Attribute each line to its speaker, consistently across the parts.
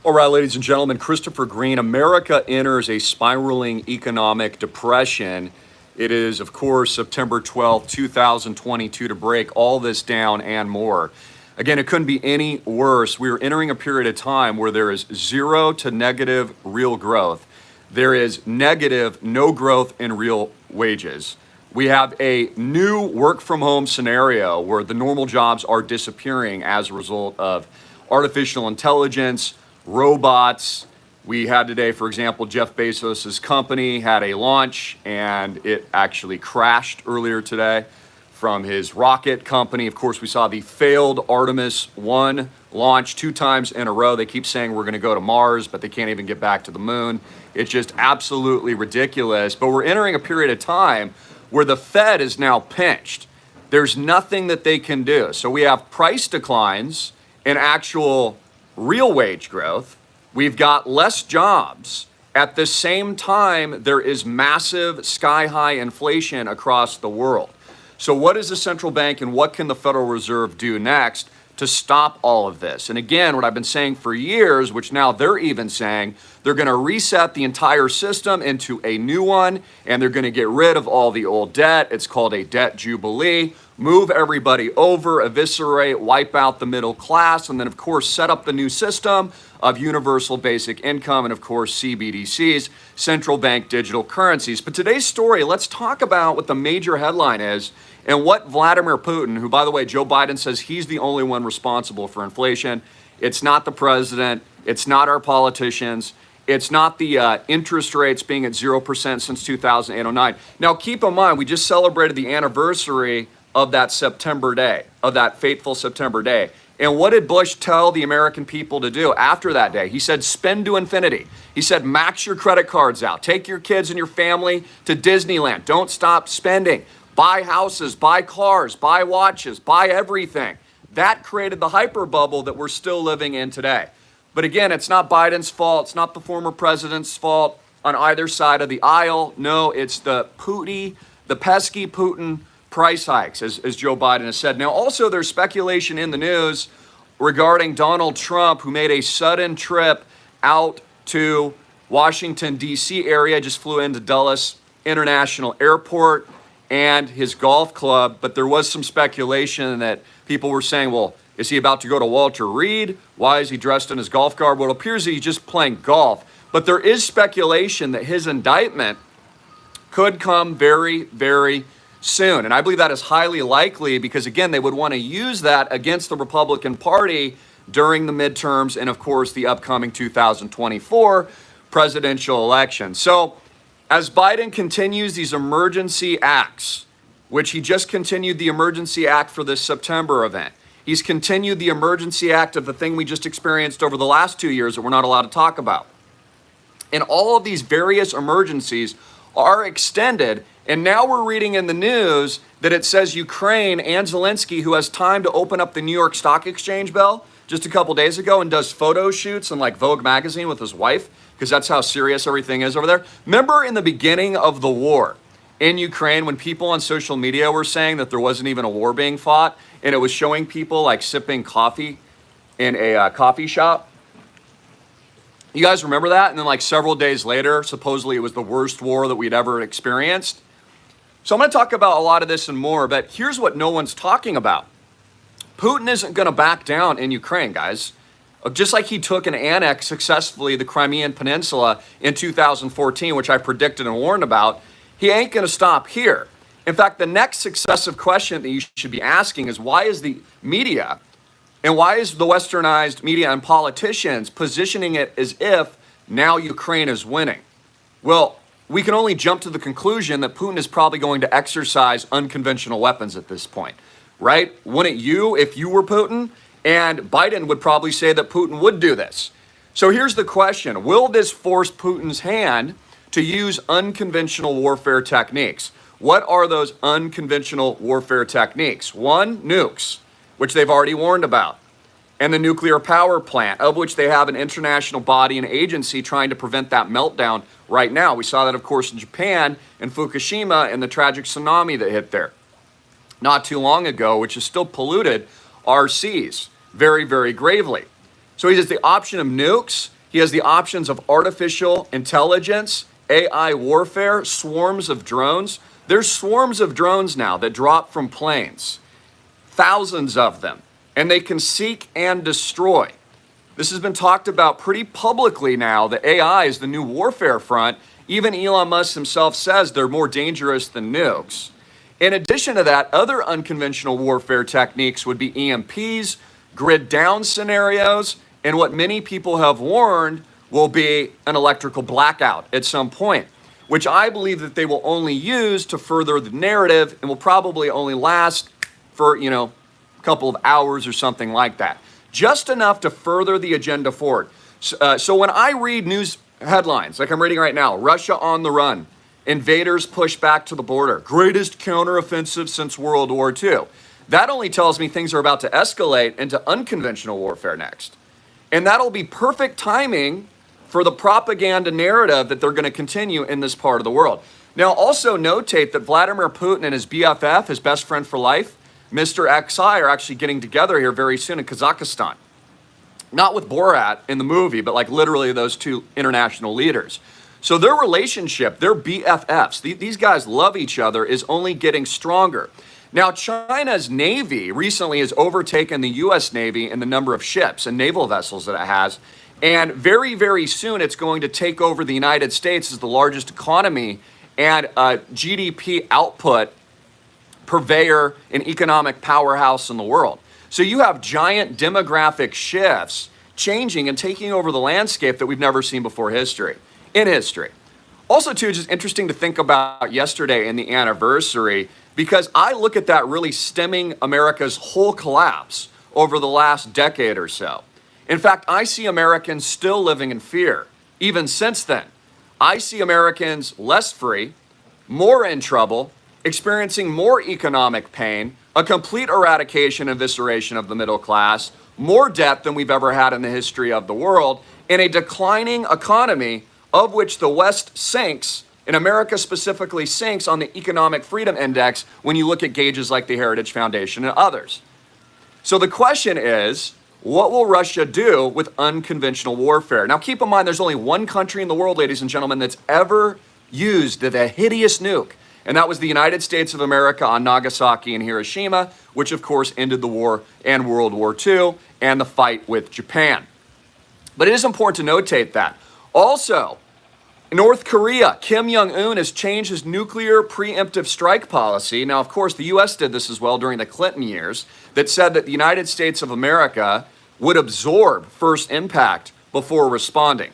Speaker 1: All right, ladies and gentlemen, Christopher Greene. America enters a spiraling economic depression. It is, of course, September 12th, 2022 to break all this down and more. Again, it couldn't be any worse. We are entering a period of time where there is zero to negative real growth. There is negative no growth in real wages. We have a new work from home scenario where the normal jobs are disappearing as a result of artificial intelligence, robots. We had today, for example, Jeff Bezos's company had a launch and it actually crashed earlier today from his rocket company. Of course, we saw the failed Artemis 1 launch 2 times in a row. They keep saying we're going to go to Mars, but they can't even get back to the moon. It's just absolutely ridiculous. But we're entering a period of time where the Fed is now pinched. There's nothing that they can do. So we have price declines and actual real wage growth. We've got less jobs. At the same time, there is massive sky-high inflation across the world. So what is the central bank and what can the Federal Reserve do next to stop all of this? And again, what I've been saying for years, which now they're even saying, they're going to reset the entire system into a new one, and they're going to get rid of all the old debt. It's called a debt jubilee. Move everybody over, eviscerate, wipe out the middle class, and then, of course, set up the new system of universal basic income and, of course, CBDCs, central bank digital currencies. But today's story, let's talk about what the major headline is and what Vladimir Putin, who, by the way, Joe Biden says he's the only one responsible for inflation. It's not the president. It's not our politicians. It's not the interest rates being at 0% since 2008-09. Now, keep in mind, we just celebrated the anniversary of that September day, of that fateful September day. And what did Bush tell the American people to do after that day? He said, spend to infinity. He said, max your credit cards out. Take your kids and your family to Disneyland. Don't stop spending. Buy houses, buy cars, buy watches, buy everything. That created the hyper bubble that we're still living in today. But again, it's not Biden's fault. It's not the former president's fault on either side of the aisle. No, it's the pesky Putin price hikes, as Joe Biden has said. Now, also, there's speculation in the news regarding Donald Trump, who made a sudden trip out to Washington, D.C. area, just flew into Dulles International Airport and his golf club. But there was some speculation that people were saying, well, is he about to go to Walter Reed? Why is he dressed in his golf garb? Well, it appears that he's just playing golf. But there is speculation that his indictment could come very, very soon. And I believe that is highly likely because, again, they would want to use that against the Republican Party during the midterms and, of course, the upcoming 2024 presidential election. So as Biden continues these emergency acts, which he just continued the emergency act for this September event, he's continued the emergency act of the thing we just experienced over the last 2 years that we're not allowed to talk about. And all of these various emergencies are extended. And now we're reading in the news that it says Ukraine and Zelensky, who has time to open up the New York Stock Exchange bell just a couple days ago and does photo shoots in like Vogue magazine with his wife, because that's how serious everything is over there. Remember in the beginning of the war in Ukraine when people on social media were saying that there wasn't even a war being fought, and it was showing people like sipping coffee in a coffee shop? You guys remember that? And then like several days later, supposedly it was the worst war that we'd ever experienced. So I'm going to talk about a lot of this and more, but here's what no one's talking about. Putin isn't going to back down in Ukraine, guys. Just like he took and annexed successfully the Crimean Peninsula in 2014, which I predicted and warned about, he ain't going to stop here. In fact, the next successive question that you should be asking is, why is the media and why is the westernized media and politicians positioning it as if now Ukraine is winning? Well, we can only jump to the conclusion that Putin is probably going to exercise unconventional weapons at this point, right? Wouldn't you if you were Putin? And Biden would probably say that Putin would do this. So here's the question. Will this force Putin's hand to use unconventional warfare techniques? What are those unconventional warfare techniques? One, nukes, which they've already warned about, and the nuclear power plant, of which they have an international body and agency trying to prevent that meltdown right now. We saw that, of course, in Japan and Fukushima and the tragic tsunami that hit there not too long ago, which has still polluted our seas very, very gravely. So he has the option of nukes, He has the options of artificial intelligence, AI warfare, swarms of drones. There's swarms of drones now that drop from planes, thousands of them, and they can seek and destroy. This has been talked about pretty publicly now. The AI is the new warfare front. Even Elon Musk himself says they're more dangerous than nukes. In addition to that, other unconventional warfare techniques would be EMPs, grid down scenarios, and what many people have warned will be an electrical blackout at some point, which I believe that they will only use to further the narrative and will probably only last for, a couple of hours or something like that. Just enough to further the agenda forward. So when I read news headlines, like I'm reading right now, Russia on the run, invaders push back to the border, greatest counteroffensive since World War II. That only tells me things are about to escalate into unconventional warfare next. And that'll be perfect timing for the propaganda narrative that they're going to continue in this part of the world. Now, also notate that Vladimir Putin and his BFF, his best friend for life, Mr. XI, are actually getting together here very soon in Kazakhstan. Not with Borat in the movie, but like literally those two international leaders. So their relationship, their BFFs, these guys love each other, is only getting stronger. Now, China's Navy recently has overtaken the U.S. Navy in the number of ships and naval vessels that it has. And very, very soon, it's going to take over the United States as the largest economy and GDP output purveyor and economic powerhouse in the world. So you have giant demographic shifts changing and taking over the landscape that we've never seen before in history. Also, too, just interesting to think about yesterday and the anniversary, because I look at that really stemming America's whole collapse over the last decade or so. In fact, I see Americans still living in fear, even since then. I see Americans less free, more in trouble, experiencing more economic pain, a complete eradication and evisceration of the middle class, more debt than we've ever had in the history of the world, and a declining economy of which the West sinks, and America specifically sinks on the Economic Freedom Index when you look at gauges like the Heritage Foundation and others. So the question is, what will Russia do with unconventional warfare? Now, keep in mind, there's only one country in the world, ladies and gentlemen, that's ever used the hideous nuke, and that was the United States of America on Nagasaki and Hiroshima, which of course ended the war and World War II and the fight with Japan. But it is important to notate that. Also, North Korea, Kim Jong-un has changed his nuclear preemptive strike policy. Now, of course, the U.S. did this as well during the Clinton years, that said that the United States of America would absorb first impact before responding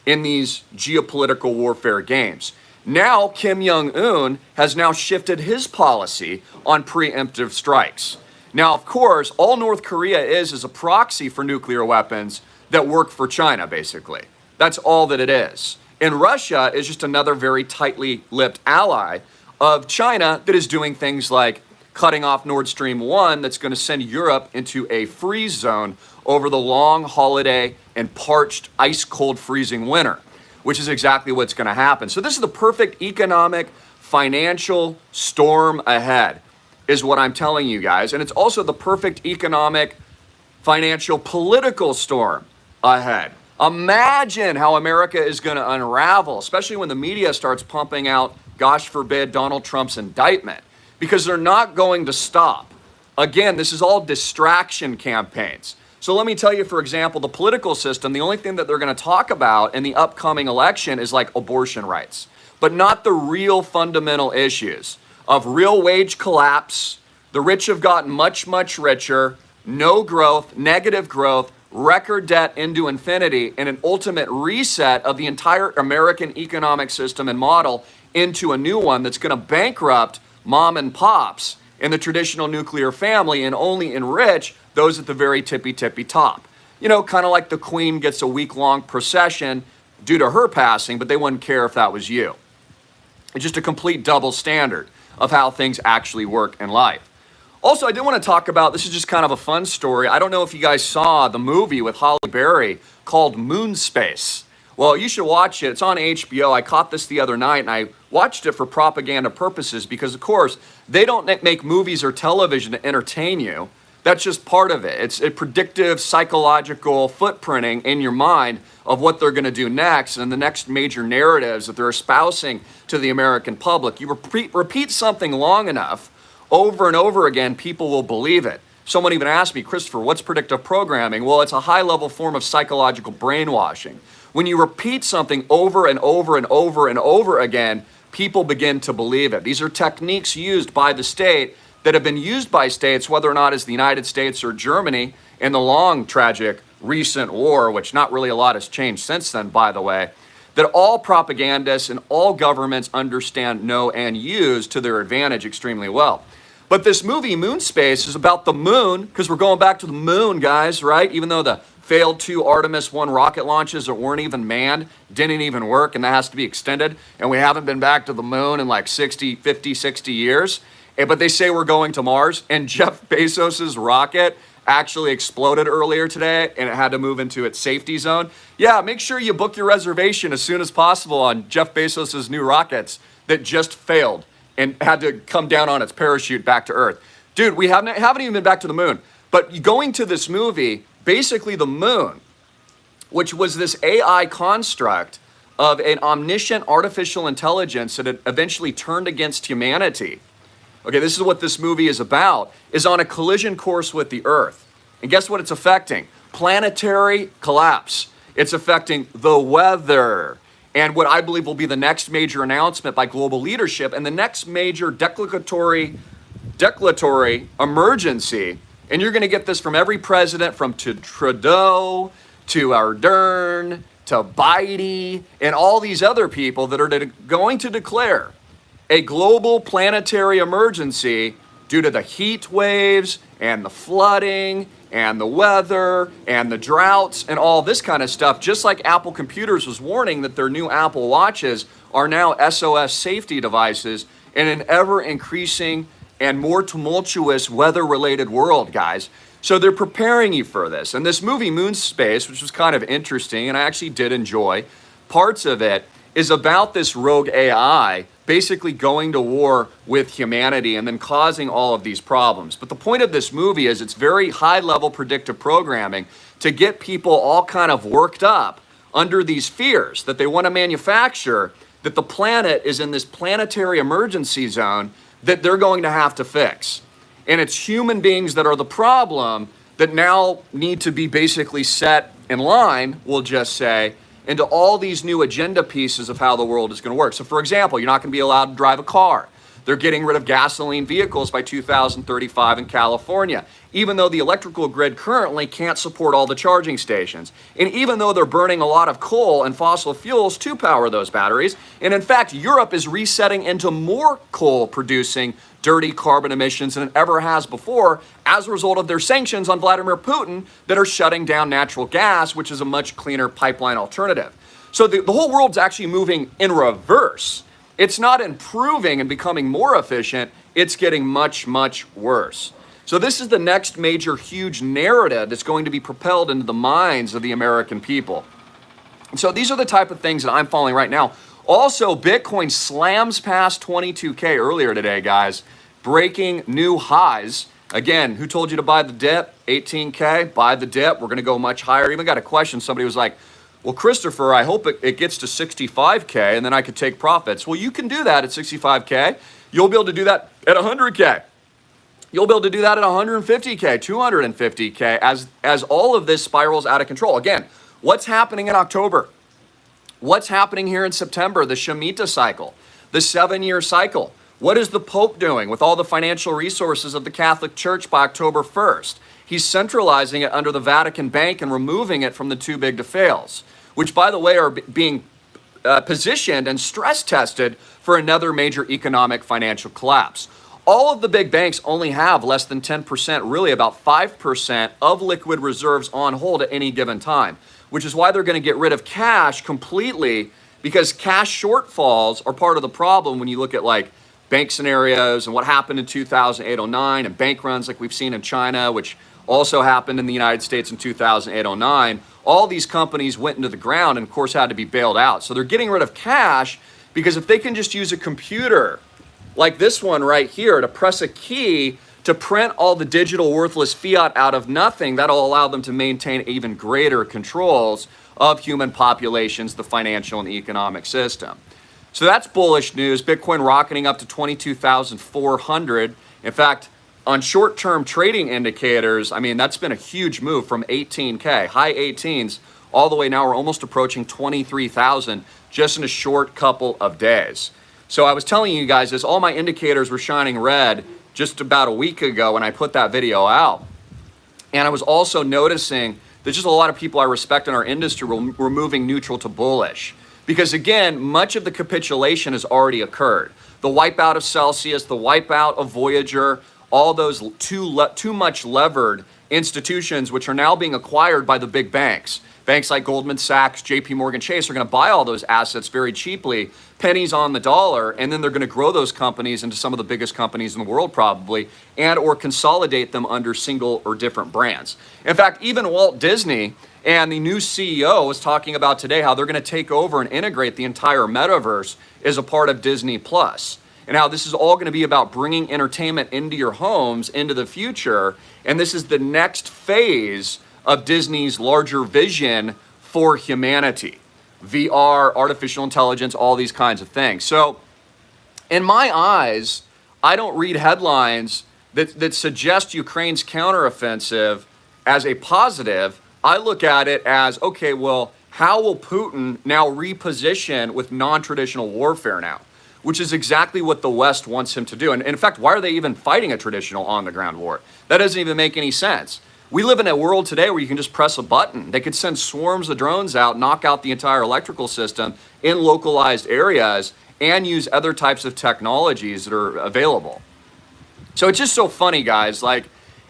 Speaker 1: in these geopolitical warfare games. Now, Kim Jong-un has now shifted his policy on preemptive strikes. Now, of course, all North Korea is a proxy for nuclear weapons that work for China, basically. That's all that it is. And Russia is just another very tightly lipped ally of China that is doing things like cutting off Nord Stream 1 that's going to send Europe into a freeze zone over the long holiday and parched, ice-cold freezing winter, which is exactly what's going to happen. So this is the perfect economic, financial storm ahead, is what I'm telling you guys. And it's also the perfect economic, financial, political storm ahead. Imagine how America is going to unravel, especially when the media starts pumping out, gosh forbid, Donald Trump's indictment, because they're not going to stop. Again, this is all distraction campaigns. So let me tell you, for example, the political system, the only thing that they're going to talk about in the upcoming election is like abortion rights, but not the real fundamental issues of real wage collapse. The rich have gotten much, much richer, no growth, negative growth, record debt into infinity, and an ultimate reset of the entire American economic system and model into a new one that's going to bankrupt mom and pops in the traditional nuclear family and only enrich those at the very tippy top. You know, kind of like the Queen gets a week-long procession due to her passing, but they wouldn't care if that was you. It's just a complete double standard of how things actually work in life. Also, I did want to talk about, this is just kind of a fun story. I don't know if you guys saw the movie with Halle Berry called Moonspace. Well, you should watch it. It's on HBO. I caught this the other night, and I watched it for propaganda purposes because, of course, they don't make movies or television to entertain you. That's just part of it. It's a predictive psychological footprinting in your mind of what they're going to do next and the next major narratives that they're espousing to the American public. You repeat something long enough, over and over again, people will believe it. Someone even asked me, Christopher, what's predictive programming? Well, it's a high-level form of psychological brainwashing. When you repeat something over and over and over and over again, people begin to believe it. These are techniques used by the state that have been used by states, whether or not it's the United States or Germany, in the long, tragic, recent war, which not really a lot has changed since then, by the way, that all propagandists and all governments understand, know, and use to their advantage extremely well. But this movie, Moonspace, is about the moon, because we're going back to the moon, guys, right? Even though the failed 2 Artemis 1 rocket launches that weren't even manned, didn't even work, and that has to be extended, and we haven't been back to the moon in like 50, 60 years. But they say we're going to Mars, and Jeff Bezos's rocket actually exploded earlier today, and it had to move into its safety zone. Yeah, make sure you book your reservation as soon as possible on Jeff Bezos's new rockets that just failed and had to come down on its parachute back to Earth. Dude, we haven't even been back to the moon. But going to this movie, basically the moon, which was this AI construct of an omniscient artificial intelligence that had eventually turned against humanity. Okay, this is what this movie is about, is on a collision course with the Earth. And guess what it's affecting? Planetary collapse. It's affecting the weather. And what I believe will be the next major announcement by global leadership and the next major declaratory emergency. And you're going to get this from every president, from Trudeau to Ardern to Biden and all these other people that are going to declare a global planetary emergency due to the heat waves and the flooding and the weather and the droughts and all this kind of stuff, just like Apple Computers was warning that their new Apple Watches are now SOS safety devices in an ever-increasing and more tumultuous weather-related world, guys. So they're preparing you for this. And this movie, Moonspace, which was kind of interesting, and I actually did enjoy parts of it, is about this rogue AI basically going to war with humanity and then causing all of these problems. But the point of this movie is it's very high-level predictive programming to get people all kind of worked up under these fears that they want to manufacture, that the planet is in this planetary emergency zone that they're going to have to fix. And it's human beings that are the problem that now need to be basically set in line, we'll just say, into all these new agenda pieces of how the world is going to work. So for example, you're not going to be allowed to drive a car. They're getting rid of gasoline vehicles by 2035 in California, even though the electrical grid currently can't support all the charging stations. And even though they're burning a lot of coal and fossil fuels to power those batteries. And in fact, Europe is resetting into more coal producing dirty carbon emissions than it ever has before as a result of their sanctions on Vladimir Putin that are shutting down natural gas, which is a much cleaner pipeline alternative. So the whole world's actually moving in reverse. It's not improving and becoming more efficient. It's getting much, much worse. So this is the next major huge narrative that's going to be propelled into the minds of the American people. And so these are the type of things that I'm following right now. Also, Bitcoin slams past 22K earlier today, guys, breaking new highs. Again, who told you to buy the dip? 18K, buy the dip. We're going to go much higher. Even got a question. Somebody was like, well, Christopher, I hope it gets to 65K and then I could take profits. Well, you can do that at 65K. You'll be able to do that at 100K. You'll be able to do that at 150K, 250K as all of this spirals out of control. Again, what's happening in October? What's happening here in September? The Shemitah cycle, the 7-year cycle. What is the Pope doing with all the financial resources of the Catholic Church by October 1st? He's centralizing it under the Vatican Bank and removing it from the too big to fails, which, by the way, are being positioned and stress tested for another major economic financial collapse. All of the big banks only have less than 10%, really about 5% of liquid reserves on hold at any given time, which is why they're going to get rid of cash completely, because cash shortfalls are part of the problem when you look at like bank scenarios and what happened in 2008-09 and bank runs like we've seen in China, which also happened in the United States in 2008-09. All these companies went into the ground and of course had to be bailed out. So they're getting rid of cash because if they can just use a computer like this one right here to press a key to print all the digital worthless fiat out of nothing. That'll allow them to maintain even greater controls of human populations, the financial and economic system. So that's bullish news. Bitcoin rocketing up to 22,400. In fact, on short-term trading indicators, I mean, that's been a huge move from 18K, high 18s, all the way now we're almost approaching 23,000 just in a short couple of days. So I was telling you guys this, all my indicators were shining red just about a week ago when I put that video out. And I was also noticing that just a lot of people I respect in our industry were moving neutral to bullish. Because again, much of the capitulation has already occurred. The wipeout of Celsius, the wipeout of Voyager, all those too much levered institutions which are now being acquired by the big banks. Banks like Goldman Sachs, JP Morgan Chase are going to buy all those assets very cheaply, pennies on the dollar, and then they're going to grow those companies into some of the biggest companies in the world probably, and or consolidate them under single or different brands. In fact, even Walt Disney and the new CEO was talking about today how they're going to take over and integrate the entire metaverse as a part of Disney Plus. And how this is all going to be about bringing entertainment into your homes into the future. And this is the next phase of Disney's larger vision for humanity. VR, artificial intelligence, all these kinds of things. So in my eyes, I don't read headlines that suggest Ukraine's counteroffensive as a positive. I look at it as, okay, well, how will Putin now reposition with non-traditional warfare now? Which is exactly what the West wants him to do. And in fact, why are they even fighting a traditional on-the-ground war? That doesn't even make any sense. We live in a world today where you can just press a button. They could send swarms of drones out, knock out the entire electrical system in localized areas, and use other types of technologies that are available. So it's just so funny, guys. Like,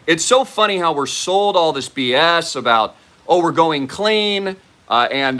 Speaker 1: it's so funny how we're sold all this BS about, oh, we're going clean, and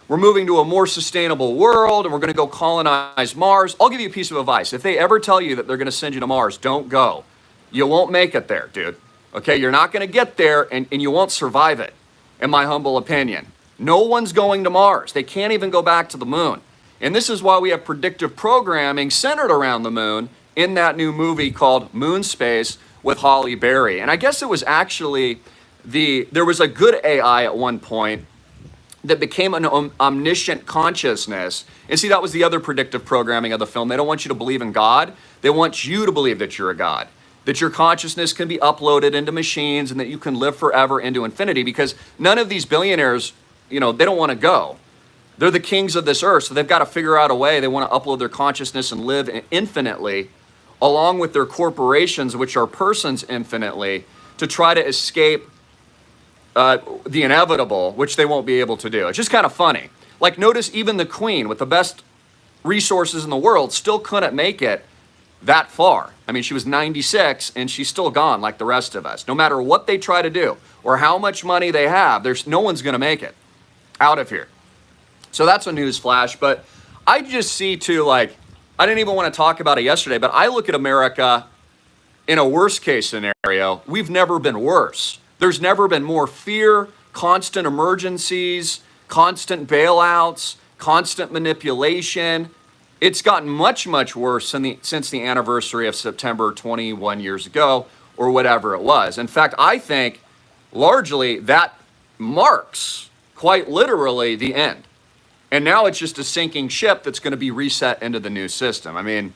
Speaker 1: we're moving to a more sustainable world, and we're going to go colonize Mars. I'll give you a piece of advice. If they ever tell you that they're going to send you to Mars, don't go. You won't make it there, dude. Okay, you're not going to get there, and you won't survive it, in my humble opinion. No one's going to Mars. They can't even go back to the moon. And this is why we have predictive programming centered around the moon in that new movie called Moon Space with Halle Berry. And I guess it was actually there was a good AI at one point that became an omniscient consciousness. And see, that was the other predictive programming of the film. They don't want you to believe in God. They want you to believe that you're a God, that your consciousness can be uploaded into machines and that you can live forever into infinity, because none of these billionaires, they don't want to go. They're the kings of this earth, so they've got to figure out a way. They want to upload their consciousness and live infinitely, along with their corporations, which are persons infinitely, to try to escape the inevitable, which they won't be able to do. It's just kind of funny. Like, notice even the Queen, with the best resources in the world, still couldn't make it that far. I mean, she was 96 and she's still gone like the rest of us. No matter what they try to do or how much money they have, there's no one's going to make it out of here. So that's a news flash. But I just see too, like, I didn't even want to talk about it yesterday, but I look at America in a worst case scenario. We've never been worse. There's never been more fear, constant emergencies, constant bailouts, constant manipulation. It's gotten much, much worse since the anniversary of September 21 years ago, or whatever it was. In fact, I think largely that marks quite literally the end. And now it's just a sinking ship that's going to be reset into the new system. I mean,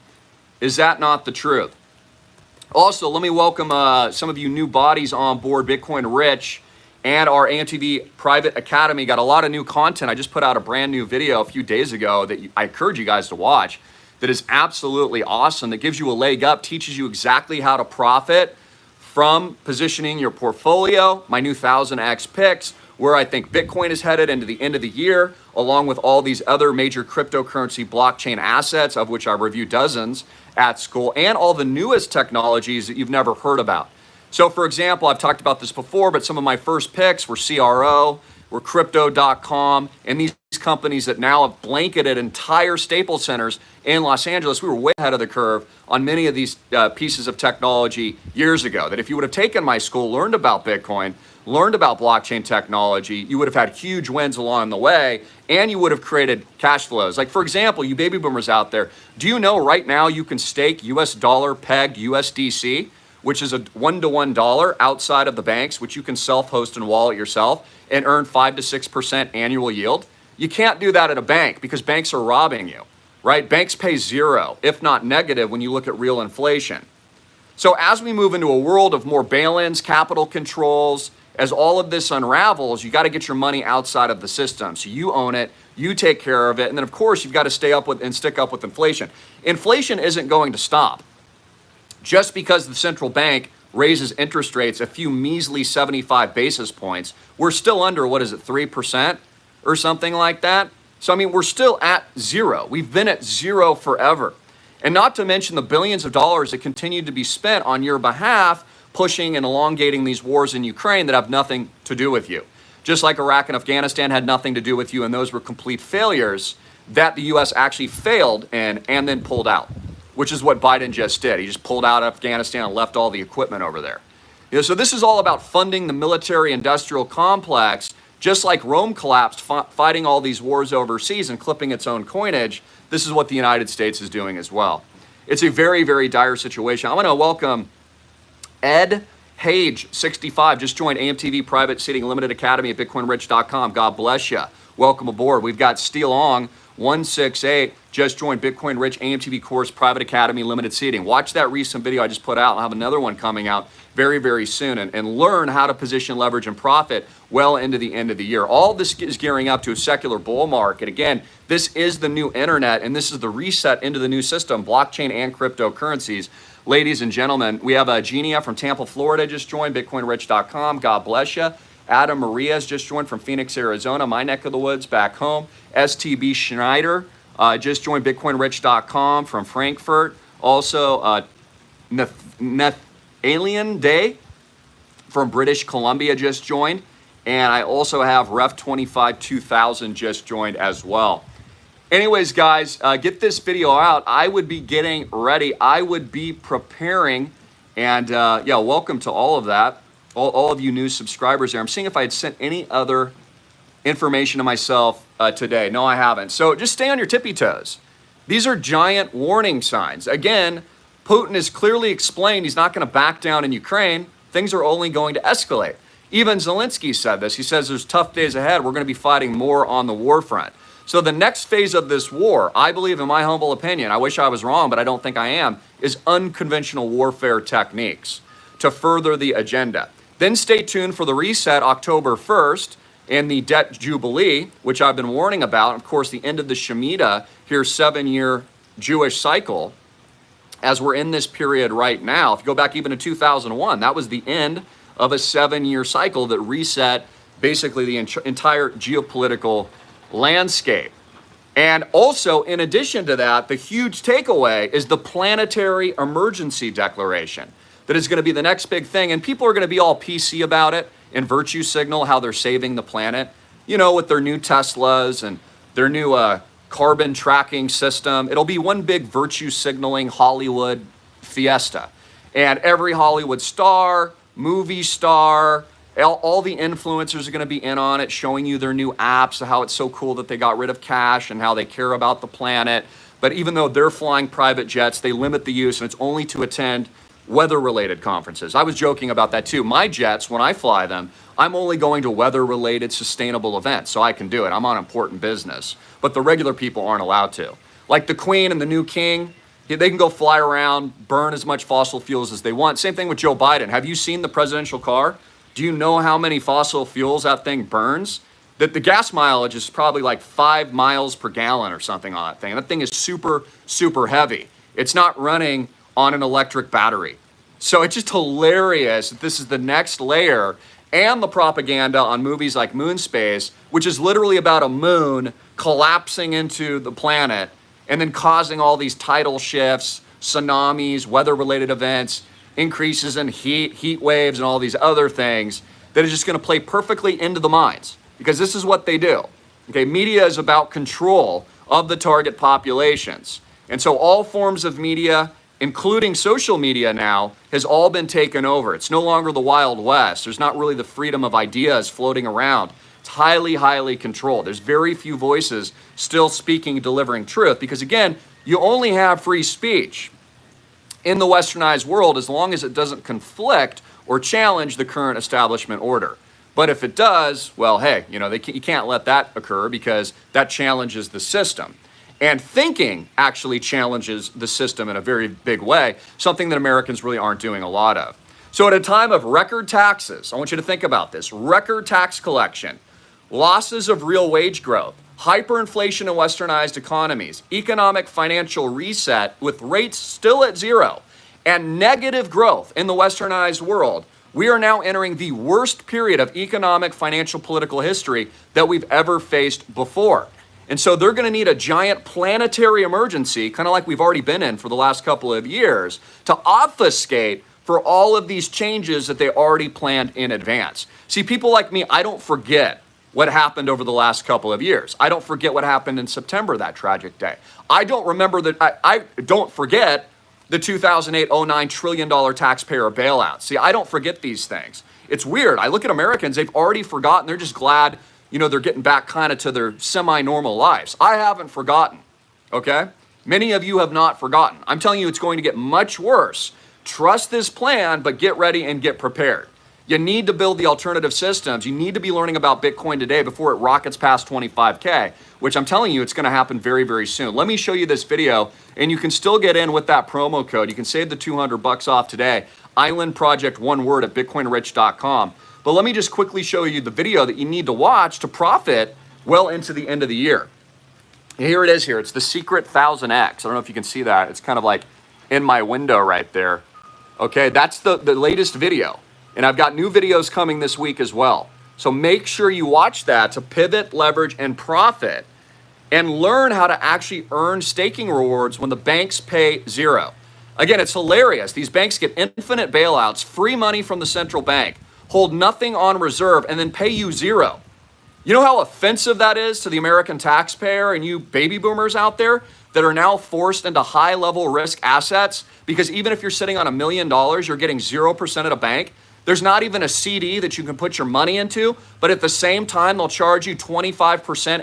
Speaker 1: is that not the truth? Also, let me welcome some of you new bodies on board. Bitcoin Rich and our AMTV Private Academy got a lot of new content. I just put out a brand new video a few days ago that I encourage you guys to watch. That is absolutely awesome. That gives you a leg up, teaches you exactly how to profit from positioning your portfolio. My new 1000x picks, where I think Bitcoin is headed into the end of the year, along with all these other major cryptocurrency blockchain assets, of which I review dozens at school, and all the newest technologies that you've never heard about. So for example, I've talked about this before, but some of my first picks were CRO, were Crypto.com, and these companies that now have blanketed entire Staples centers in Los Angeles. We were way ahead of the curve on many of these pieces of technology years ago, that if you would have taken my school, learned about Bitcoin, learned about blockchain technology, you would have had huge wins along the way, and you would have created cash flows. Like, for example, you baby boomers out there, do you know right now you can stake US dollar pegged USDC which is a one-to-one dollar outside of the banks, which you can self-host and wallet yourself and earn 5 to 6% annual yield. You can't do that at a bank because banks are robbing you, right? Banks pay zero, if not negative, when you look at real inflation. So as we move into a world of more bail-ins, capital controls, as all of this unravels, you got to get your money outside of the system. So you own it, you take care of it, and then of course you've got to stay up with and stick up with inflation. Inflation isn't going to stop. Just because the central bank raises interest rates a few measly 75 basis points, we're still under, 3% or something like that? So I mean, we're still at zero. We've been at zero forever. And not to mention the billions of dollars that continue to be spent on your behalf, pushing and elongating these wars in Ukraine that have nothing to do with you. Just like Iraq and Afghanistan had nothing to do with you, and those were complete failures that the U.S. actually failed in and then pulled out, which is what Biden just did. He just pulled out of Afghanistan and left all the equipment over there. So this is all about funding the military-industrial complex, just like Rome collapsed, fighting all these wars overseas and clipping its own coinage. This is what the United States is doing as well. It's a very, very dire situation. I'm going to welcome Ed Hage, 65, just joined AMTV Private Seating Limited Academy at BitcoinRich.com. God bless you. Welcome aboard. We've got Steel Ong, 168, just joined Bitcoin Rich AMTV Course Private Academy Limited Seating. Watch that recent video I just put out. I'll have another one coming out very, very soon and learn how to position, leverage, and profit well into the end of the year. All this is gearing up to a secular bull market. Again, this is the new internet, and this is the reset into the new system, blockchain and cryptocurrencies. Ladies and gentlemen, we have Genia from Tampa, Florida, just joined, BitcoinRich.com. God bless you. Adam Maria's just joined from Phoenix, Arizona, my neck of the woods, back home. STB Schneider just joined, BitcoinRich.com from Frankfurt. Also, Alien Day from British Columbia just joined. And I also have Ref25 2000 just joined as well. Anyways, guys, get this video out. I would be getting ready. I would be preparing. And yeah, welcome to all of that. All of you new subscribers there. I'm seeing if I had sent any other information to myself today. No, I haven't. So just stay on your tippy toes. These are giant warning signs. Again, Putin has clearly explained he's not going to back down in Ukraine. Things are only going to escalate. Even Zelensky said this. He says there's tough days ahead. We're going to be fighting more on the war front. So the next phase of this war, I believe, in my humble opinion, I wish I was wrong, but I don't think I am, is unconventional warfare techniques to further the agenda. Then stay tuned for the reset October 1st and the debt jubilee, which I've been warning about. Of course, the end of the Shemitah, here 7-year Jewish cycle, as we're in this period right now. If you go back even to 2001, that was the end of a 7-year cycle that reset basically the entire geopolitical landscape. And also, in addition to that, the huge takeaway is the planetary emergency declaration that is going to be the next big thing. And people are going to be all PC about it and virtue signal how they're saving the planet, you know, with their new Teslas and their new carbon tracking system. It'll be one big virtue signaling Hollywood fiesta. And every Hollywood star, movie star, all the influencers are going to be in on it, showing you their new apps, how it's so cool that they got rid of cash and how they care about the planet. But even though they're flying private jets, they limit the use, and it's only to attend weather-related conferences. I was joking about that too. My jets, when I fly them, I'm only going to weather-related sustainable events, so I can do it. I'm on important business. But the regular people aren't allowed to. Like the Queen and the new King, they can go fly around, burn as much fossil fuels as they want. Same thing with Joe Biden. Have you seen the presidential car? Do you know how many fossil fuels that thing burns? The gas mileage is probably like 5 miles per gallon or something on that thing. That thing is super, super heavy. It's not running on an electric battery. So it's just hilarious that this is the next layer, and the propaganda on movies like Moonspace, which is literally about a moon collapsing into the planet and then causing all these tidal shifts, tsunamis, weather-related events, increases in heat waves, and all these other things that is just going to play perfectly into the minds, because this is what they do. Okay, media is about control of the target populations. And so all forms of media, including social media now, has all been taken over. It's no longer the Wild West. There's not really the freedom of ideas floating around. It's highly, highly controlled. There's very few voices still speaking, delivering truth, because again, you only have free speech. in the westernized world as long as it doesn't conflict or challenge the current establishment order. But if it does, well, hey, you can't let that occur because that challenges the system. And thinking actually challenges the system in a very big way, something that Americans really aren't doing a lot of. So at a time of record taxes, I want you to think about this, record tax collection, losses of real wage growth, hyperinflation in westernized economies, economic financial reset with rates still at zero, and negative growth in the westernized world, we are now entering the worst period of economic, financial, political history that we've ever faced before. And so they're going to need a giant planetary emergency, kind of like we've already been in for the last couple of years, to obfuscate for all of these changes that they already planned in advance. See, people like me, I don't forget what happened over the last couple of years. I don't forget what happened in September, that tragic day. I don't remember that. I don't forget the 2008-09 trillion-dollar taxpayer bailout. See, I don't forget these things. It's weird. I look at Americans, they've already forgotten. They're just glad, they're getting back kind of to their semi-normal lives. I haven't forgotten, okay? Many of you have not forgotten. I'm telling you, it's going to get much worse. Trust this plan, but get ready and get prepared. You need to build the alternative systems. You need to be learning about Bitcoin today before it rockets past 25K, which I'm telling you, it's going to happen very, very soon. Let me show you this video, and you can still get in with that promo code. You can save the $200 off today. Island Project, one word, at bitcoinrich.com. But let me just quickly show you the video that you need to watch to profit well into the end of the year. Here it is here. It's the secret 1000X. I don't know if you can see that. It's kind of like in my window right there. Okay, that's the latest video. And I've got new videos coming this week as well. So make sure you watch that to pivot, leverage, and profit and learn how to actually earn staking rewards when the banks pay zero. Again, it's hilarious. These banks get infinite bailouts, free money from the central bank, hold nothing on reserve, and then pay you zero. You know how offensive that is to the American taxpayer and you baby boomers out there that are now forced into high-level risk assets? Because even if you're sitting on $1 million, you're getting 0% at a bank. There's not even a CD that you can put your money into, but at the same time, they'll charge you 25%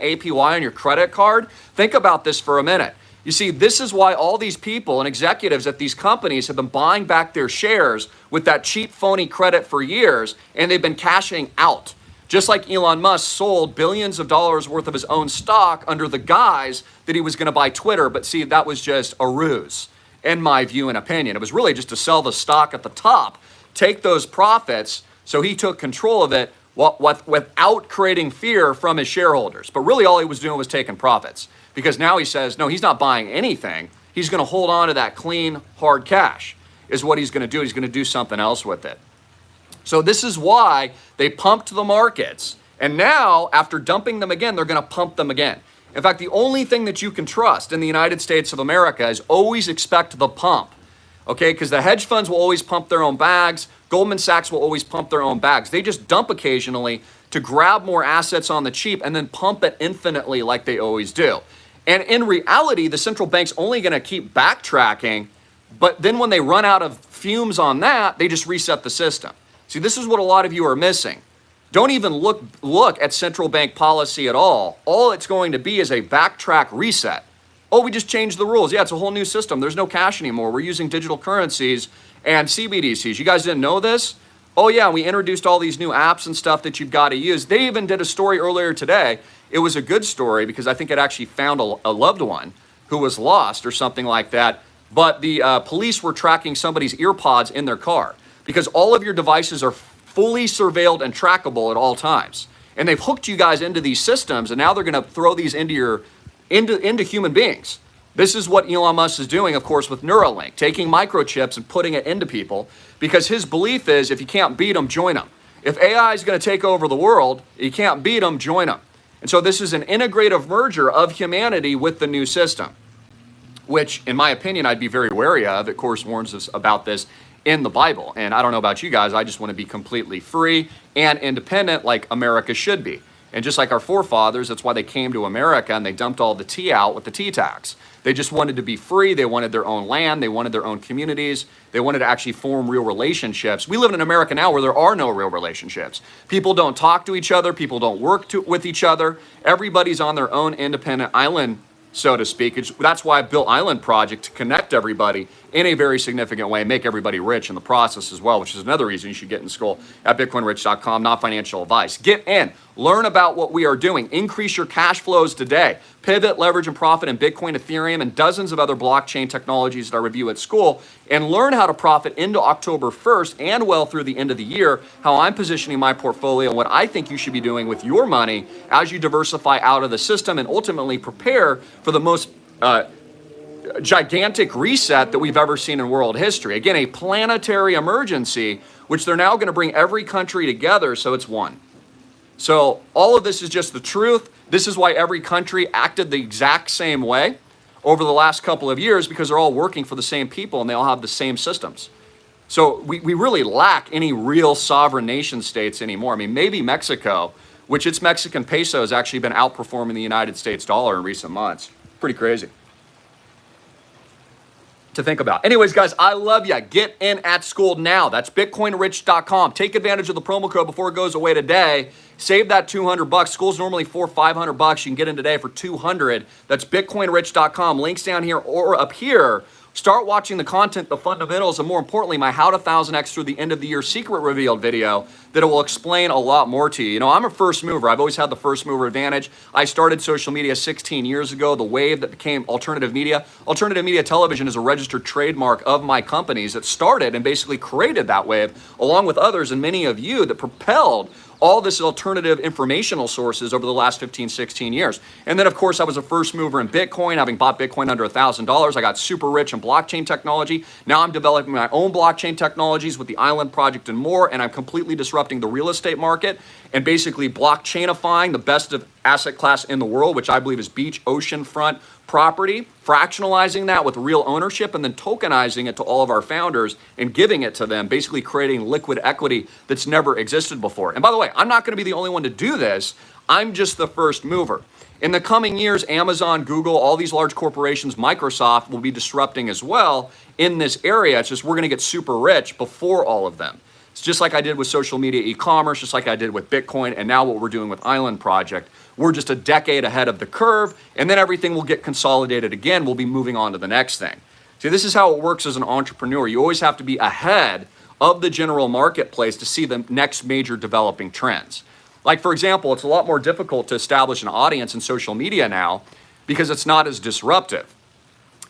Speaker 1: APY on your credit card. Think about this for a minute. You see, this is why all these people and executives at these companies have been buying back their shares with that cheap, phony credit for years, and they've been cashing out. Just like Elon Musk sold billions of dollars worth of his own stock under the guise that he was going to buy Twitter, but see, that was just a ruse, in my view and opinion. It was really just to sell the stock at the top, take those profits, so he took control of it without creating fear from his shareholders. But really all he was doing was taking profits, because now he says, no, he's not buying anything. He's going to hold on to that clean, hard cash is what he's going to do. He's going to do something else with it. So this is why they pumped the markets. And now, after dumping them again, they're going to pump them again. In fact, the only thing that you can trust in the United States of America is always expect the pump. Okay, because the hedge funds will always pump their own bags. Goldman Sachs will always pump their own bags. They just dump occasionally to grab more assets on the cheap and then pump it infinitely like they always do. And in reality, the central bank's only going to keep backtracking, but then when they run out of fumes on that, they just reset the system. See, this is what a lot of you are missing. Don't even look at central bank policy at all. All it's going to be is a backtrack reset. Oh, we just changed the rules. Yeah, it's a whole new system. There's no cash anymore. We're using digital currencies and CBDCs. You guys didn't know this? Oh yeah, we introduced all these new apps and stuff that you've got to use. They even did a story earlier today. It was a good story because I think it actually found a loved one who was lost or something like that. But the police were tracking somebody's earpods in their car because all of your devices are fully surveilled and trackable at all times. And they've hooked you guys into these systems, and now they're going to throw these into human beings. This is what Elon Musk is doing, of course, with Neuralink, taking microchips and putting it into people, because his belief is if you can't beat them, join them. If AI is going to take over the world, you can't beat them, join them. And so this is an integrative merger of humanity with the new system, which, in my opinion, I'd be very wary of. It, of course, warns us about this in the Bible. And I don't know about you guys, I just want to be completely free and independent like America should be. And just like our forefathers, that's why they came to America and they dumped all the tea out with the tea tax. They just wanted to be free. They wanted their own land. They wanted their own communities. They wanted to actually form real relationships. We live in America now where there are no real relationships. People don't talk to each other. People don't work with each other. Everybody's on their own independent island so to speak. That's why I built Island Project, to connect everybody in a very significant way, make everybody rich in the process as well, which is another reason you should get in school at bitcoinrich.com. Not financial advice. Get in, learn about what we are doing, increase your cash flows today, pivot, leverage, and profit in Bitcoin, Ethereum, and dozens of other blockchain technologies that I review at school, and learn how to profit into October 1st and well through the end of the year, how I'm positioning my portfolio and what I think you should be doing with your money as you diversify out of the system and ultimately prepare for the most gigantic reset that we've ever seen in world history. Again, a planetary emergency, which they're now going to bring every country together so it's one. So all of this is just the truth. This is why every country acted the exact same way over the last couple of years, because they're all working for the same people and they all have the same systems. So we really lack any real sovereign nation states anymore. I mean, maybe Mexico, which its Mexican peso has actually been outperforming the United States dollar in recent months. Pretty crazy to think about. Anyways, guys, I love ya. Get in at school now. That's bitcoinrich.com. Take advantage of the promo code before it goes away today. Save that $200. School's normally $400-500. You can get in today for $200. That's bitcoinrich.com. Links down here or up here. Start watching the content, the fundamentals, and more importantly, my How to 1000X through the end of the year secret revealed video that will explain a lot more to you. You know, I'm a first mover. I've always had the first mover advantage. I started social media 16 years ago, the wave that became alternative media. Alternative media television is a registered trademark of my companies that started and basically created that wave, along with others and many of you that propelled all this alternative informational sources over the last 15, 16 years. And then, of course, I was a first mover in Bitcoin, having bought Bitcoin under $1,000. I got super rich in blockchain technology. Now I'm developing my own blockchain technologies with the Island Project and more, and I'm completely disrupting the real estate market and basically blockchainifying the best of asset class in the world, which I believe is beach, oceanfront property, fractionalizing that with real ownership, and then tokenizing it to all of our founders and giving it to them, basically creating liquid equity that's never existed before. And by the way, I'm not going to be the only one to do this. I'm just the first mover. In the coming years, Amazon, Google, all these large corporations, Microsoft will be disrupting as well in this area. It's just we're going to get super rich before all of them. It's just like I did with social media e-commerce, just like I did with Bitcoin, and now what we're doing with Island Project. We're just a decade ahead of the curve, and then everything will get consolidated again. We'll be moving on to the next thing. See, this is how it works as an entrepreneur. You always have to be ahead of the general marketplace to see the next major developing trends. Like, for example, it's a lot more difficult to establish an audience in social media now because it's not as disruptive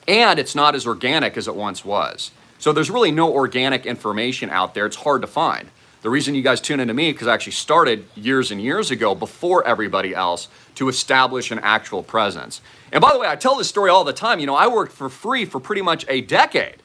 Speaker 1: and it's not as organic as it once was. So there's really no organic information out there. It's hard to find. The reason you guys tune into me, because I actually started years and years ago before everybody else to establish an actual presence. And by the way, I tell this story all the time. You know, I worked for free for pretty much a decade,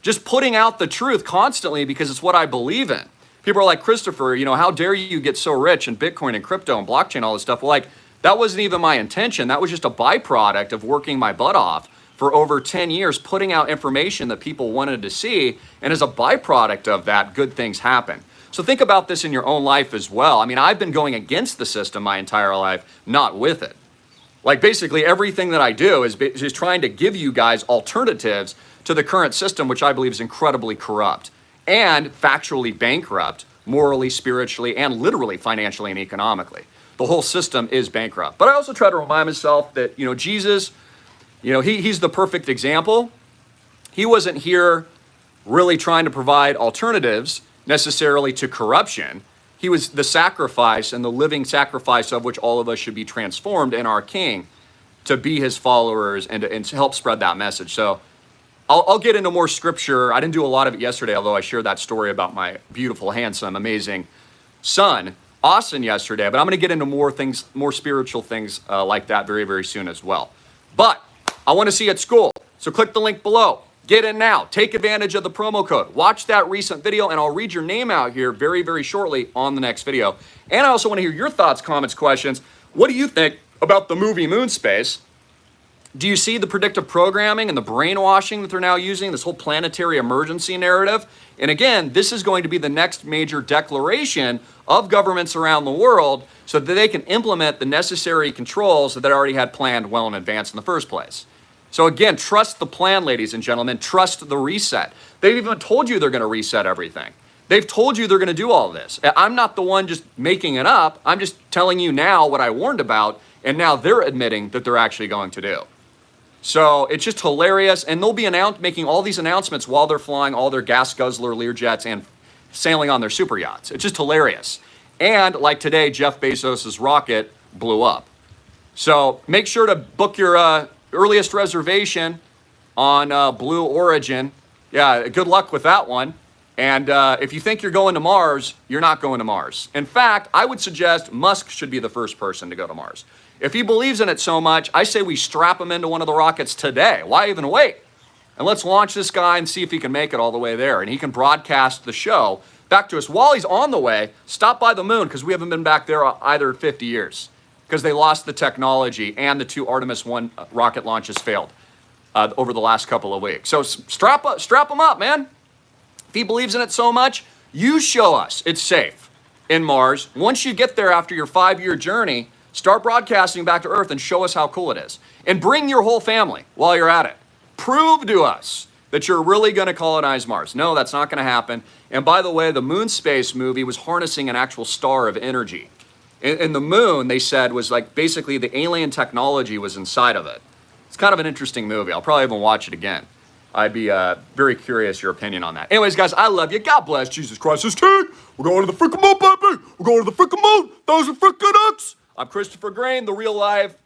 Speaker 1: just putting out the truth constantly because it's what I believe in. People are like, Christopher, you know, how dare you get so rich in Bitcoin and crypto and blockchain, all this stuff. Well, like, that wasn't even my intention. That was just a byproduct of working my butt off for over 10 years, putting out information that people wanted to see. And as a byproduct of that, good things happen. So think about this in your own life as well. I mean, I've been going against the system my entire life, not with it. Like, basically everything that I do is trying to give you guys alternatives to the current system, which I believe is incredibly corrupt and factually bankrupt, morally, spiritually, and literally financially and economically. The whole system is bankrupt. But I also try to remind myself that, you know, Jesus, you know, he's the perfect example. He wasn't here really trying to provide alternatives necessarily to corruption. He was the sacrifice and the living sacrifice of which all of us should be transformed in our King to be his followers and to help spread that message. So I'll get into more scripture. I didn't do a lot of it yesterday, although I shared that story about my beautiful, handsome, amazing son, Austin, yesterday. But I'm going to get into more things, more spiritual things like that very, very soon as well. But I want to see you at school. So click the link below. Get in now. Take advantage of the promo code. Watch that recent video, and I'll read your name out here very, very shortly on the next video. And I also want to hear your thoughts, comments, questions. What do you think about the movie Moonspace? Do you see the predictive programming and the brainwashing that they're now using, this whole planetary emergency narrative? And again, this is going to be the next major declaration of governments around the world so that they can implement the necessary controls that they already had planned well in advance in the first place. So again, trust the plan, ladies and gentlemen. Trust the reset. They've even told you they're going to reset everything. They've told you they're going to do all this. I'm not the one just making it up. I'm just telling you now what I warned about, and now they're admitting that they're actually going to do. So it's just hilarious. And they'll be making all these announcements while they're flying all their gas guzzler Learjets and sailing on their super yachts. It's just hilarious. And like today, Jeff Bezos's rocket blew up. So make sure to book your earliest reservation on Blue Origin. Yeah, good luck with that one. And if you think you're going to Mars, you're not going to Mars. In fact, I would suggest Musk should be the first person to go to Mars. If he believes in it so much, I say we strap him into one of the rockets today. Why even wait? And let's launch this guy and see if he can make it all the way there. And he can broadcast the show back to us while he's on the way. Stop by the moon, because we haven't been back there either 50 years because they lost the technology and the 2 Artemis 1 rocket launches failed over the last couple of weeks. So strap him up, man. If he believes in it so much, you show us it's safe in Mars. Once you get there after your 5-year journey, start broadcasting back to Earth and show us how cool it is. And bring your whole family while you're at it. Prove to us that you're really going to colonize Mars. No, that's not going to happen. And by the way, the Moon Space movie was harnessing an actual star of energy. And the moon, they said, was like basically the alien technology was inside of it. It's kind of an interesting movie. I'll probably even watch it again. I'd be very curious your opinion on that. Anyways, guys, I love you. God bless. Jesus Christ is King. We're going to the freaking moon, baby. We're going to the freaking moon. Those are freaking X. I'm Christopher Greene, the real live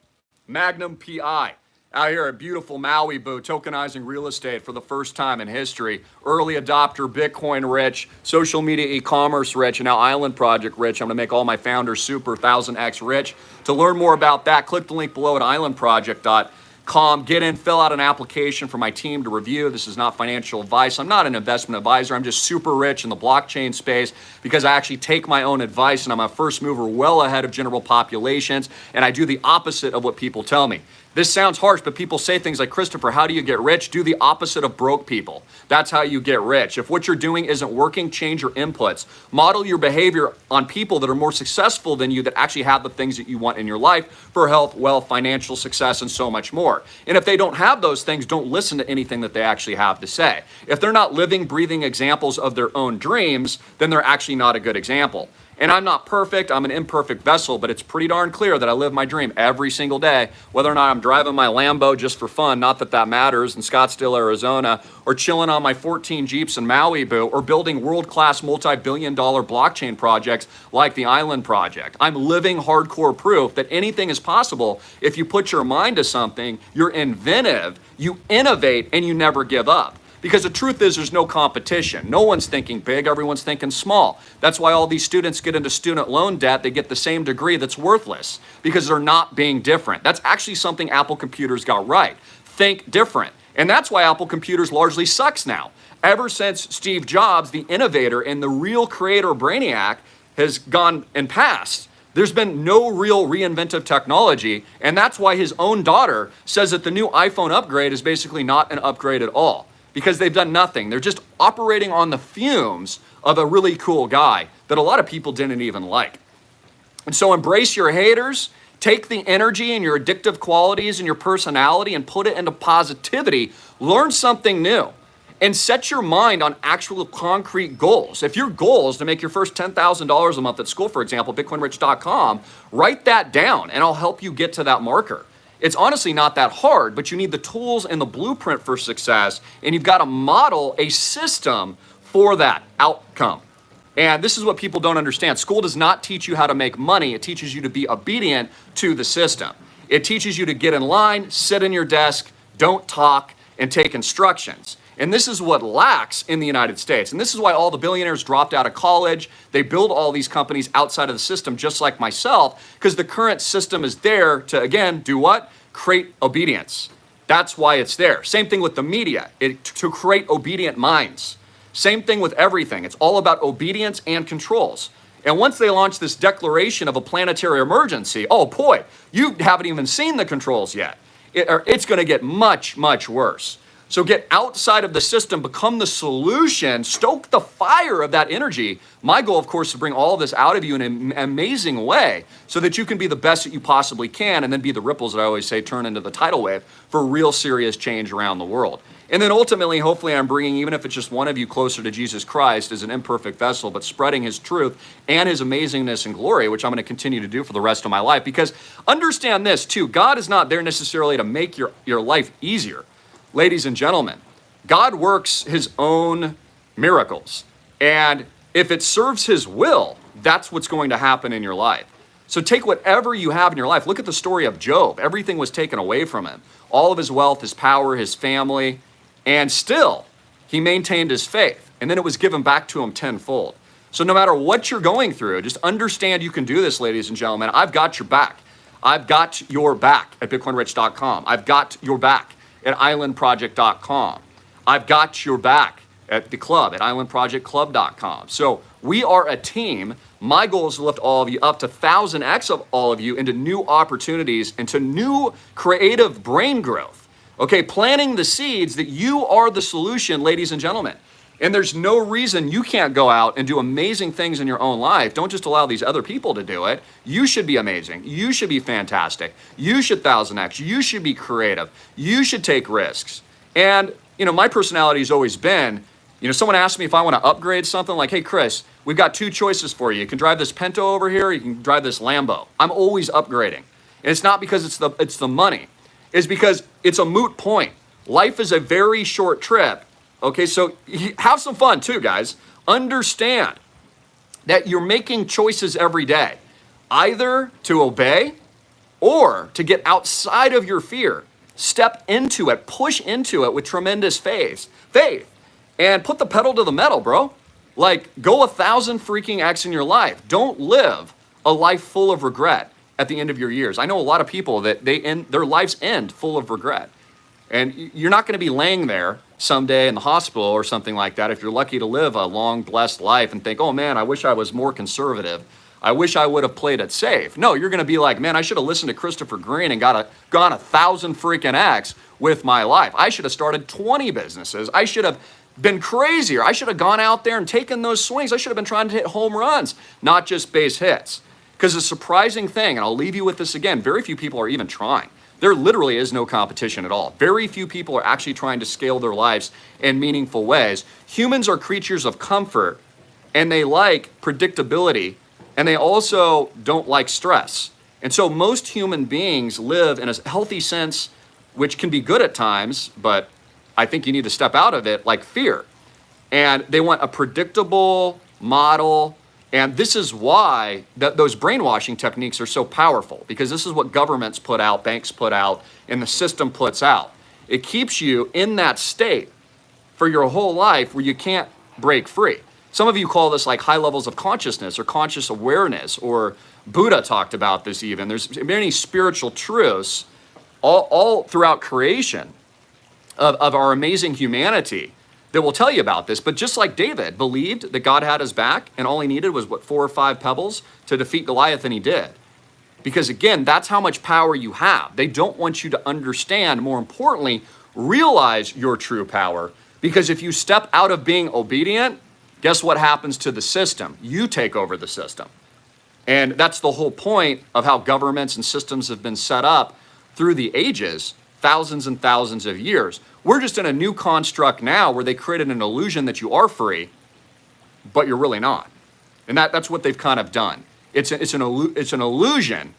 Speaker 1: Magnum PI. Out here at beautiful Maui Boo, tokenizing real estate for the first time in history. Early adopter, Bitcoin rich, social media e-commerce rich, and now Island Project rich. I'm gonna make all my founders super 1000x rich. To learn more about that, click the link below at islandproject.com. Get in, fill out an application for my team to review. This is not financial advice. I'm not an investment advisor. I'm just super rich in the blockchain space because I actually take my own advice and I'm a first mover well ahead of general populations, and I do the opposite of what people tell me. This sounds harsh, but people say things like, Christopher, how do you get rich? Do the opposite of broke people. That's how you get rich. If what you're doing isn't working, change your inputs. Model your behavior on people that are more successful than you, that actually have the things that you want in your life for health, wealth, financial success, and so much more. And if they don't have those things, don't listen to anything that they actually have to say. If they're not living, breathing examples of their own dreams, then they're actually not a good example. And I'm not perfect, I'm an imperfect vessel, but it's pretty darn clear that I live my dream every single day, whether or not I'm driving my Lambo just for fun, not that that matters, in Scottsdale, Arizona, or chilling on my 14 Jeeps in Maui Boo, or building world-class multi-billion-dollar blockchain projects like the Island Project. I'm living hardcore proof that anything is possible if you put your mind to something, you're inventive, you innovate, and you never give up. Because the truth is there's no competition. No one's thinking big, everyone's thinking small. That's why all these students get into student loan debt. They get the same degree that's worthless because they're not being different. That's actually something Apple Computers got right. Think different. And that's why Apple Computers largely sucks now. Ever since Steve Jobs, the innovator and the real creator brainiac, has gone and passed, there's been no real reinventive technology. And that's why his own daughter says that the new iPhone upgrade is basically not an upgrade at all. Because they've done nothing. They're just operating on the fumes of a really cool guy that a lot of people didn't even like. And so embrace your haters, take the energy and your addictive qualities and your personality and put it into positivity. Learn something new and set your mind on actual concrete goals. If your goal is to make your first $10,000 a month at school, for example, bitcoinrich.com, write that down and I'll help you get to that marker. It's honestly not that hard, but you need the tools and the blueprint for success, and you've got to model a system for that outcome. And this is what people don't understand. School does not teach you how to make money. It teaches you to be obedient to the system. It teaches you to get in line, sit in your desk, don't talk, and take instructions. And this is what lacks in the United States. And this is why all the billionaires dropped out of college. They build all these companies outside of the system, just like myself, because the current system is there to, again, do what? Create obedience. That's why it's there. Same thing with the media, to create obedient minds. Same thing with everything. It's all about obedience and controls. And once they launch this declaration of a planetary emergency, oh boy, you haven't even seen the controls yet. It's going to get much, much worse. So get outside of the system, become the solution, stoke the fire of that energy. My goal, of course, is to bring all of this out of you in an amazing way so that you can be the best that you possibly can, and then be the ripples that I always say turn into the tidal wave for real serious change around the world. And then ultimately, hopefully, I'm bringing, even if it's just one of you, closer to Jesus Christ as an imperfect vessel, but spreading his truth and his amazingness and glory, which I'm going to continue to do for the rest of my life. Because understand this, too. God is not there necessarily to make your life easier. Ladies and gentlemen, God works his own miracles. And if it serves his will, that's what's going to happen in your life. So take whatever you have in your life. Look at the story of Job. Everything was taken away from him. All of his wealth, his power, his family. And still, he maintained his faith. And then it was given back to him tenfold. So no matter what you're going through, just understand you can do this, ladies and gentlemen. I've got your back. I've got your back at BitcoinRich.com. I've got your back at islandproject.com. I've got your back at the club at islandprojectclub.com. So we are a team. My goal is to lift all of you up to 1000x of all of you into new opportunities, into new creative brain growth. Okay, planting the seeds that you are the solution, ladies and gentlemen. And there's no reason you can't go out and do amazing things in your own life. Don't just allow these other people to do it. You should be amazing. You should be fantastic. You should 1000x. You should be creative. You should take risks. And, my personality has always been, someone asked me if I want to upgrade something, like, hey, Chris, we've got two choices for you. You can drive this Pinto over here, or you can drive this Lambo. I'm always upgrading. And it's not because it's the money. It's because it's a moot point. Life is a very short trip. Okay, so have some fun too, guys. Understand that you're making choices every day, either to obey or to get outside of your fear. Step into it, push into it with tremendous faith, and put the pedal to the metal, bro. Like, go 1000 freaking X in your life. Don't live a life full of regret at the end of your years. I know a lot of people that their lives end full of regret. And you're not going to be laying there someday in the hospital or something like that if you're lucky to live a long, blessed life and think, oh man, I wish I was more conservative. I wish I would have played it safe. No, you're going to be like, man, I should have listened to Christopher Greene and gone 1000 freaking X with my life. I should have started 20 businesses. I should have been crazier. I should have gone out there and taken those swings. I should have been trying to hit home runs, not just base hits. Because the surprising thing, and I'll leave you with this again, very few people are even trying. There literally is no competition at all. Very few people are actually trying to scale their lives in meaningful ways. Humans are creatures of comfort, and they like predictability, and they also don't like stress. And so most human beings live in a healthy sense, which can be good at times, but I think you need to step out of it, like fear. And they want a predictable model. And this is why those brainwashing techniques are so powerful, because this is what governments put out, banks put out, and the system puts out. It keeps you in that state for your whole life where you can't break free. Some of you call this like high levels of consciousness or conscious awareness, or Buddha talked about this even. There's many spiritual truths all throughout creation of our amazing humanity that will tell you about this. But just like David believed that God had his back, and all he needed was 4 or 5 pebbles to defeat Goliath, and he did. Because again, that's how much power you have. They don't want you to understand, more importantly, realize your true power. Because if you step out of being obedient, guess what happens to the system? You take over the system. And that's the whole point of how governments and systems have been set up through the ages, thousands and thousands of years. We're just in a new construct now where they created an illusion that you are free, but you're really not. And that's what they've kind of done. It's an illusion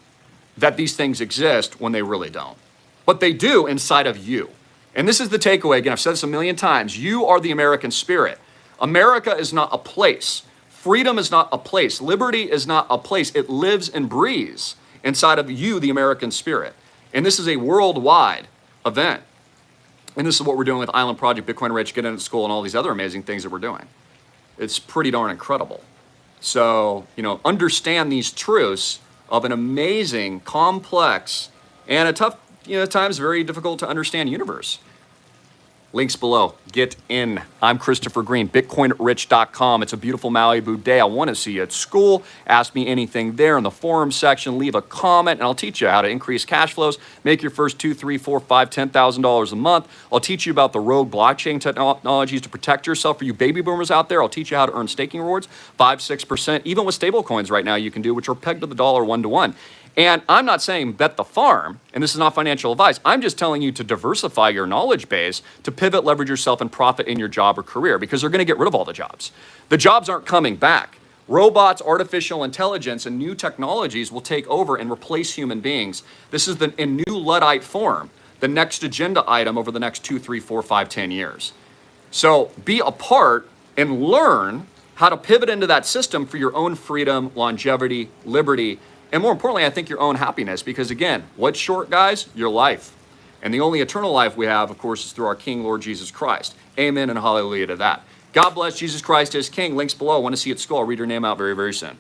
Speaker 1: that these things exist when they really don't. But they do inside of you. And this is the takeaway. Again, I've said this a million times. You are the American spirit. America is not a place. Freedom is not a place. Liberty is not a place. It lives and breathes inside of you, the American spirit. And this is a worldwide event. And this is what we're doing with Island Project, Bitcoin Rich, Get Into School, and all these other amazing things that we're doing. It's pretty darn incredible. So, understand these truths of an amazing, complex, and a tough, at times very difficult to understand universe. Links below. Get in. I'm Christopher Greene, BitcoinRich.com. It's a beautiful Malibu day. I want to see you at school. Ask me anything there in the forum section. Leave a comment, and I'll teach you how to increase cash flows. Make your first $2,000, $3,000, $4,000, $10,000 a month. I'll teach you about the rogue blockchain technologies to protect yourself. For you baby boomers out there, I'll teach you how to earn staking rewards, 5-6%. Even with stable coins right now, you can do, which are pegged to the dollar 1-to-1. And I'm not saying bet the farm, and this is not financial advice. I'm just telling you to diversify your knowledge base, to pivot, leverage yourself, and profit in your job or career, because they're going to get rid of all the jobs. The jobs aren't coming back. Robots, artificial intelligence, and new technologies will take over and replace human beings. This is in new Luddite form, the next agenda item over the next 2, 3, 4, 5, 10 years. So be a part and learn how to pivot into that system for your own freedom, longevity, liberty, and more importantly, I think your own happiness, because again, what's short, guys? Your life. And the only eternal life we have, of course, is through our King, Lord Jesus Christ. Amen and hallelujah to that. God bless. Jesus Christ is King. Links below. I want to see it skull. I'll read your name out very, very soon.